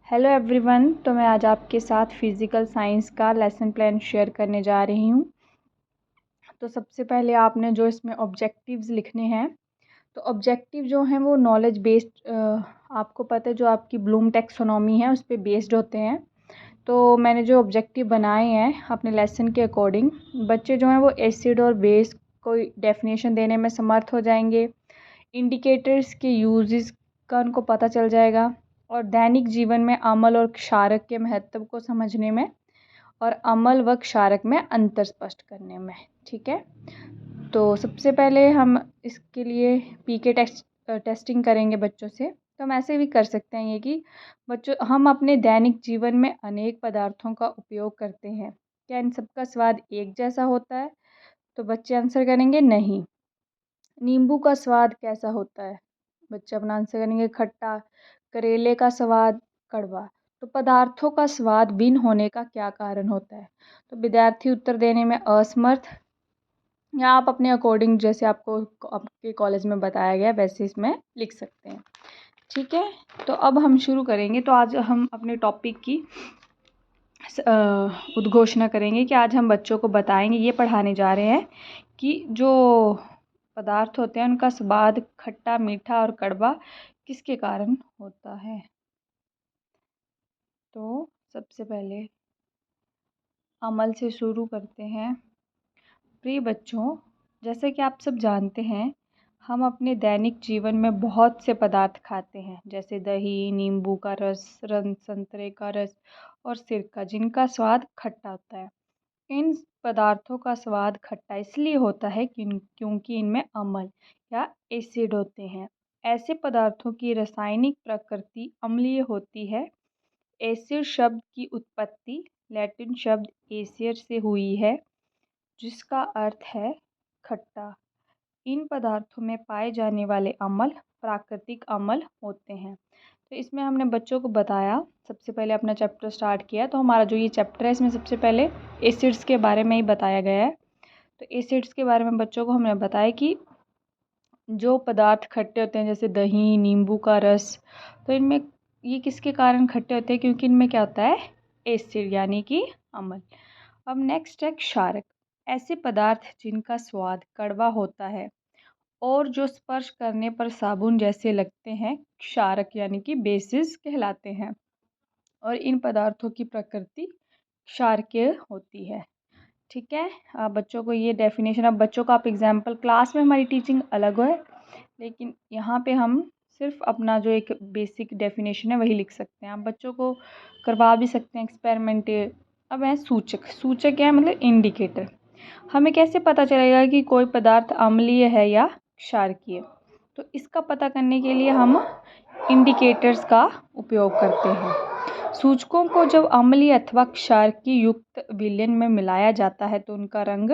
Hello everyone. तो मैं आज आपके साथ फिज़िकल साइंस का लेसन प्लान शेयर करने जा रही हूँ। तो सबसे पहले आपने जो इसमें ऑब्जेक्टिव्स लिखने हैं, तो ऑब्जेक्टिव जो हैं वो नॉलेज बेस्ड, आपको पता है जो आपकी ब्लूम टैक्सोनॉमी है उस पर बेस्ड होते हैं। तो मैंने जो ऑब्जेक्टिव बनाए हैं अपने लेसन के अकॉर्डिंग, बच्चे जो हैं वो एसिड और बेस को डेफिनेशन देने में समर्थ हो जाएंगे, इंडिकेटर्स के यूजेस का उनको पता चल जाएगा, और दैनिक जीवन में अमल और क्षारक के महत्व को समझने में और अमल व क्षारक में अंतर स्पष्ट करने में। ठीक है, तो सबसे पहले हम इसके लिए पीके टेस्टिंग करेंगे बच्चों से। तो हम ऐसे भी कर सकते हैं ये कि बच्चों, हम अपने दैनिक जीवन में अनेक पदार्थों का उपयोग करते हैं, क्या इन सबका स्वाद एक जैसा होता है? तो बच्चे आंसर करेंगे नहीं। नींबू का स्वाद कैसा होता है? बच्चे अपना आंसर करेंगे खट्टा। करेले का स्वाद कड़वा। तो पदार्थों का स्वाद भिन्न होने का क्या कारण होता है? तो विद्यार्थी उत्तर देने में असमर्थ, या आप अपने अकॉर्डिंग जैसे आपको आपके कॉलेज में बताया गया वैसे इसमें लिख सकते हैं। ठीक है, तो अब हम शुरू करेंगे। तो आज हम अपने टॉपिक की उद्घोषणा करेंगे कि आज हम बच्चों को बताएंगे, ये पढ़ाने जा रहे हैं कि जो पदार्थ होते हैं उनका स्वाद खट्टा, मीठा और कड़वा किसके कारण होता है। तो सबसे पहले अमल से शुरू करते हैं। प्रिय बच्चों, जैसे कि आप सब जानते हैं, हम अपने दैनिक जीवन में बहुत से पदार्थ खाते हैं, जैसे दही, नींबू का रस, संतरे का रस और सिरका, जिनका स्वाद खट्टा होता है। इन पदार्थों का स्वाद खट्टा इसलिए होता है क्योंकि इनमें अम्ल या एसिड होते हैं। ऐसे पदार्थों की रासायनिक प्रकृति अम्लीय होती है। एसिड शब्द की उत्पत्ति लैटिन शब्द एसियर से हुई है, जिसका अर्थ है खट्टा। इन पदार्थों में पाए जाने वाले अम्ल प्राकृतिक अम्ल होते हैं। तो इसमें हमने बच्चों को बताया, सबसे पहले अपना चैप्टर स्टार्ट किया। तो हमारा जो ये चैप्टर है इसमें सबसे पहले एसिड्स के बारे में ही बताया गया है। तो एसिड्स के बारे में बच्चों को हमने बताया कि जो पदार्थ खट्टे होते हैं, जैसे दही, नींबू का रस, तो इनमें ये किसके कारण खट्टे होते हैं? क्योंकि इनमें क्या होता है? एसिड, यानी कि अम्ल। अब नेक्स्ट है क्षारक। ऐसे पदार्थ जिनका स्वाद कड़वा होता है और जो स्पर्श करने पर साबुन जैसे लगते हैं, क्षारक यानी कि बेसिस कहलाते हैं। और इन पदार्थों की प्रकृति क्षारकीय होती है। ठीक है, आप बच्चों को ये डेफिनेशन, अब बच्चों का आप एग्जाम्पल, क्लास में हमारी टीचिंग अलग है, लेकिन यहाँ पे हम सिर्फ अपना जो एक बेसिक डेफिनेशन है वही लिख सकते हैं। आप बच्चों को करवा भी सकते हैं एक्सपेरिमेंट। अब है सूचक। सूचक क्या है? मतलब इंडिकेटर। हमें कैसे पता चलेगा कि कोई पदार्थ अम्लीय है या क्षारकीय? तो इसका पता करने के लिए हम इंडिकेटर्स का उपयोग करते हैं। सूचकों को जब अम्लीय अथवा क्षारकीय युक्त विलयन में मिलाया जाता है तो उनका रंग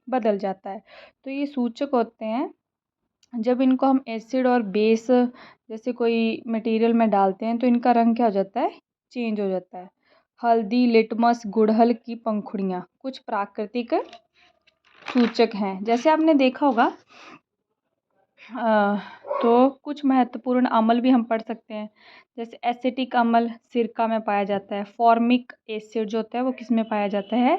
बदल जाता है। तो ये सूचक होते हैं, जब इनको हम एसिड और बेस जैसे कोई मटेरियल में डालते हैं तो इनका रंग क्या हो जाता है? चेंज हो जाता है। हल्दी, लिटमस, गुड़हल की पंखुड़ियाँ कुछ प्राकृतिक सूचक हैं। जैसे आपने देखा होगा, तो कुछ महत्वपूर्ण अम्ल भी हम पढ़ सकते हैं, जैसे एसिटिक अम्ल सिरका में पाया जाता है। फॉर्मिक एसिड जो होता है वो किस में पाया जाता है?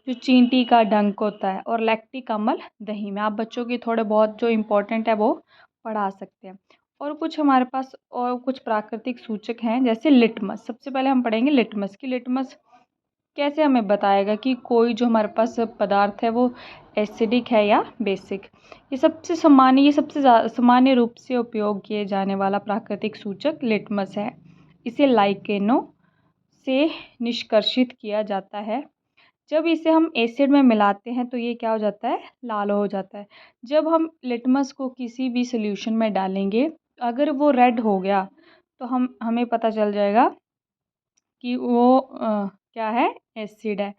जो चींटी का डंक होता है। और लैक्टिक अम्ल दही में। आप बच्चों की थोड़े बहुत जो इम्पोर्टेंट है वो पढ़ा सकते हैं। और कुछ हमारे पास और कुछ प्राकृतिक सूचक हैं, जैसे लिटमस। सबसे पहले हम पढ़ेंगे लिटमस की। लिटमस कैसे हमें बताएगा कि कोई जो हमारे पास पदार्थ है वो एसिडिक है या बेसिक? ये सबसे सामान्य रूप से उपयोग किए जाने वाला प्राकृतिक सूचक लिटमस है। इसे लाइकेनो से निष्कर्षित किया जाता है। जब इसे हम एसिड में मिलाते हैं तो ये क्या हो जाता है? लाल हो जाता है। जब हम लिटमस को किसी भी सोल्यूशन में डालेंगे, अगर वो रेड हो गया तो हमें पता चल जाएगा कि वो क्या है? एसिड है।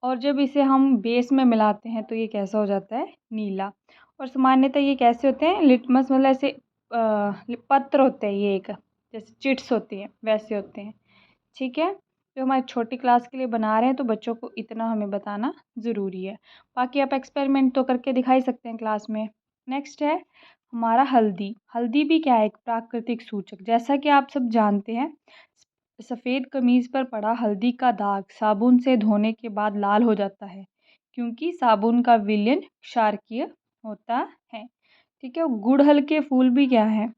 और जब इसे हम बेस में मिलाते हैं तो ये कैसा हो जाता है? नीला। और सामान्यतः ये कैसे होते हैं? लिटमस मतलब ऐसे पत्र होते हैं, ये एक जैसे चिट्स होती हैं वैसे होते हैं। ठीक है, जो हमारी छोटी क्लास के लिए बना रहे हैं तो बच्चों को इतना हमें बताना ज़रूरी है। बाकी आप एक्सपेरिमेंट तो करके दिखा ही सकते हैं क्लास में। नेक्स्ट है हमारा हल्दी। हल्दी भी क्या है? एक प्राकृतिक सूचक। जैसा कि आप सब जानते हैं, सफ़ेद कमीज़ पर पड़ा हल्दी का दाग साबुन से धोने के बाद लाल हो जाता है, क्योंकि साबुन का विलयन क्षारकीय होता है। ठीक है, गुड़हल के फूल भी क्या है,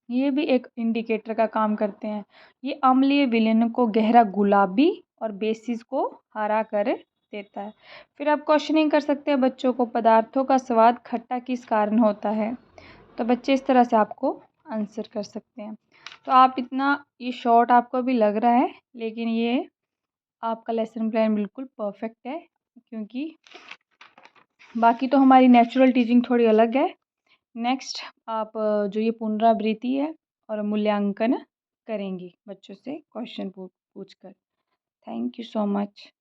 ये भी एक इंडिकेटर का काम करते हैं। ये अम्लीय विलयन को गहरा गुलाबी और बेसिस को हरा कर देता है। फिर आप क्वेश्चनिंग कर सकते हैं बच्चों को, पदार्थों का स्वाद खट्टा किस कारण होता है। तो बच्चे इस तरह से आपको आंसर कर सकते हैं। तो आप इतना, ये शॉर्ट आपको भी लग रहा है, लेकिन ये आपका लेसन प्लान बिल्कुल परफेक्ट है, क्योंकि बाकी तो हमारी नेचुरल टीचिंग थोड़ी अलग है। नेक्स्ट आप जो ये पुनरावृत्ति है और मूल्यांकन करेंगी बच्चों से क्वेश्चन पूछ कर। Thank you so much.